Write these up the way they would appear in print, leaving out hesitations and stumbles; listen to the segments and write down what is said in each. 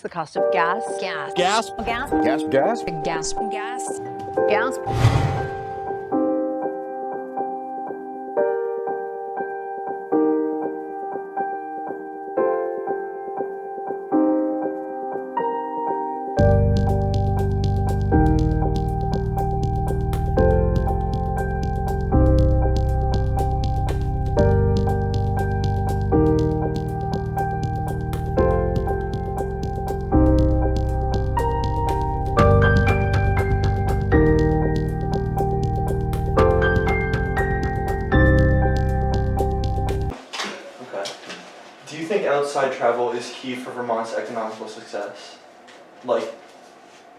the cost of gas. Gas. Gas. Gas. Gas. Gas. Gas. Gas. Gas. Okay. Do you think outside travel is key for Vermont's economical success? Like,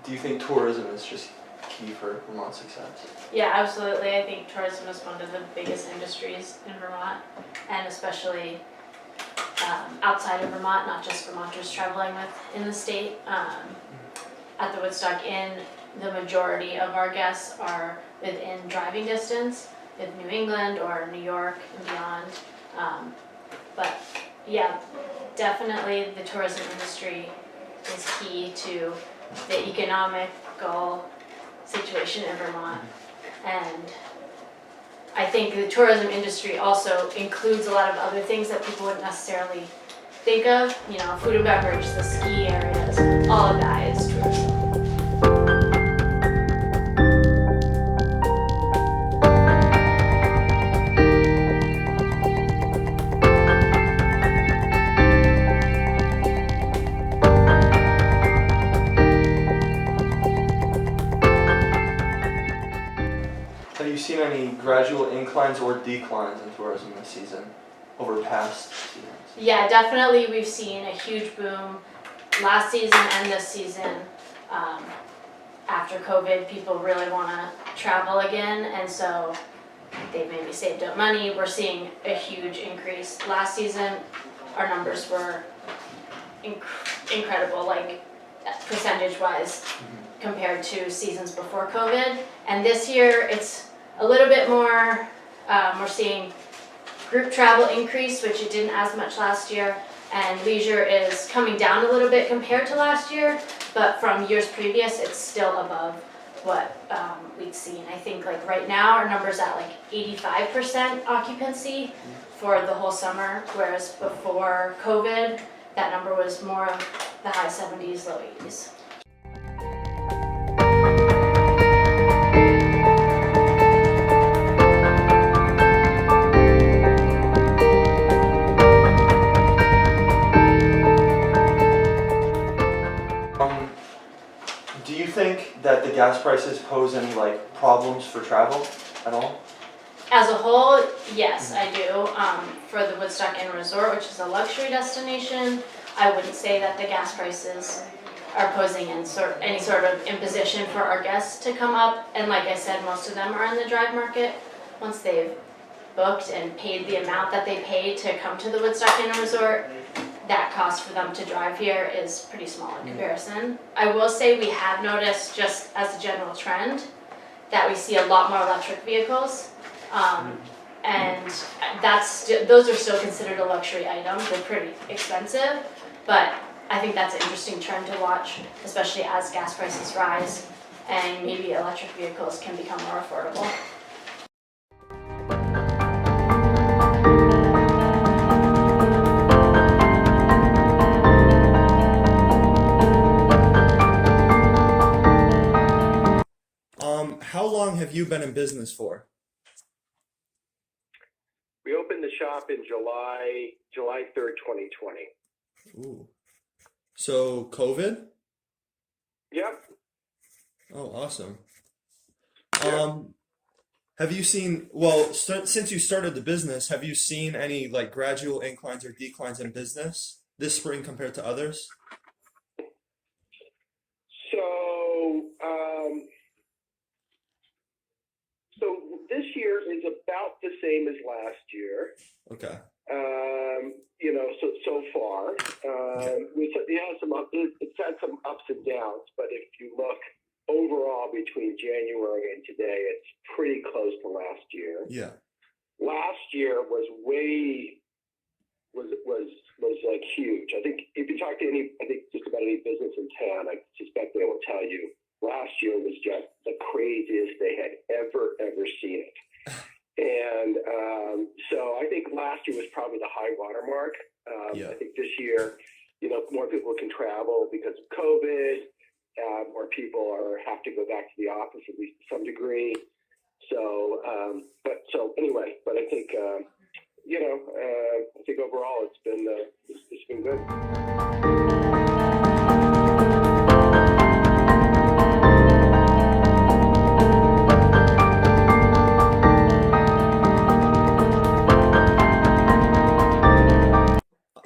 do you think tourism is just key for Vermont's success? Yeah, absolutely. I think tourism is one of the biggest industries in Vermont, and especially outside of Vermont, not just Vermonters traveling in the state. At the Woodstock Inn, the majority of our guests are within driving distance with New England or New York and beyond. But yeah, definitely the tourism industry is key to the economical situation in Vermont. And I think the tourism industry also includes a lot of other things that people wouldn't necessarily think of, you know, food and beverage, the ski areas, all of that is tourism. Have you seen any gradual inclines or declines in tourism this season over past seasons? Yeah, definitely we've seen a huge boom last season and this season. After COVID, people really want to travel again, and so they maybe saved up money. We're seeing a huge increase. Last season, our numbers were incredible, like percentage-wise, compared to seasons before COVID. And this year, it's a little bit more. We're seeing group travel increase, which it didn't as much last year, and leisure is coming down a little bit compared to last year, but from years previous, it's still above what we'd seen. I think like right now, our number's at like 85% occupancy for the whole summer, whereas before COVID, that number was more of the high 70s, low 80s. Do you think that the gas prices pose any like problems for travel at all? As a whole, yes, I do. For the Woodstock Inn Resort, which is a luxury destination, I wouldn't say that the gas prices are posing any sort of imposition for our guests to come up. And like I said, most of them are in the drive market. Once they've booked and paid the amount that they pay to come to the Woodstock Inn Resort, that cost for them to drive here is pretty small in comparison. I will say we have noticed, just as a general trend, that we see a lot more electric vehicles. And those are still considered a luxury item. They're pretty expensive, but I think that's an interesting trend to watch, especially as gas prices rise and maybe electric vehicles can become more affordable. How long have you been in business for? We opened the shop in July 3rd, 2020. Ooh. So COVID? Yep. Oh, awesome. Yeah. Have you seen, well, since you started the business, have you seen any like gradual inclines or declines in business this spring compared to others? So this year is about the same as last year. Okay. So far, it's had some ups and downs, but if you look overall between January and today, it's pretty close to last year. Yeah. Last year was like huge. I think if you talk to just about got any business in town, I suspect they will tell you last year was just the craziest they had ever seen it. And so I think last year was probably the high water mark. I think this year, more people can travel because of COVID. More people have to go back to the office at least to some degree. So, but I think I think overall it's been good.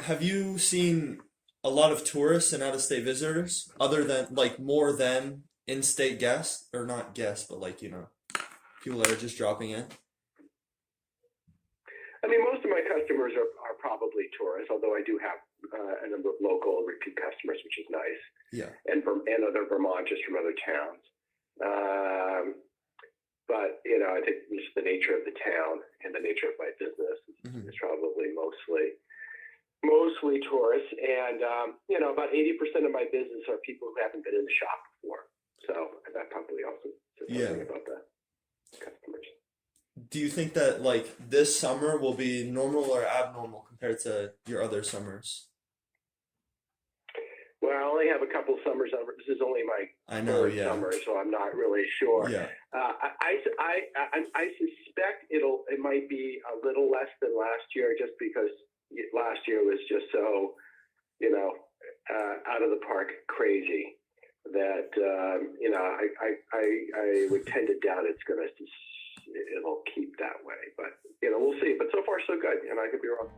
Have you seen a lot of tourists and out-of-state visitors, other than like more than in-state guests, or not guests, but like people that are just dropping in? I mean, most of my customers are probably tourists, although I do have a number of local repeat customers, which is nice. Yeah. And other Vermonters from other towns. But I think just the nature of the town and the nature of my business is probably mostly tourists, and about 80% of my business are people who haven't been in the shop before. So that probably also says something about the customers. Do you think that like this summer will be normal or abnormal compared to your other summers? Well, I only have a couple summers over. This is only my third summer, so I'm not really sure. Yeah. I suspect it might be a little less than last year, just because last year was just so, out of the park crazy that I would tend to doubt it'll keep that way. But we'll see. But so far so good. I could be wrong.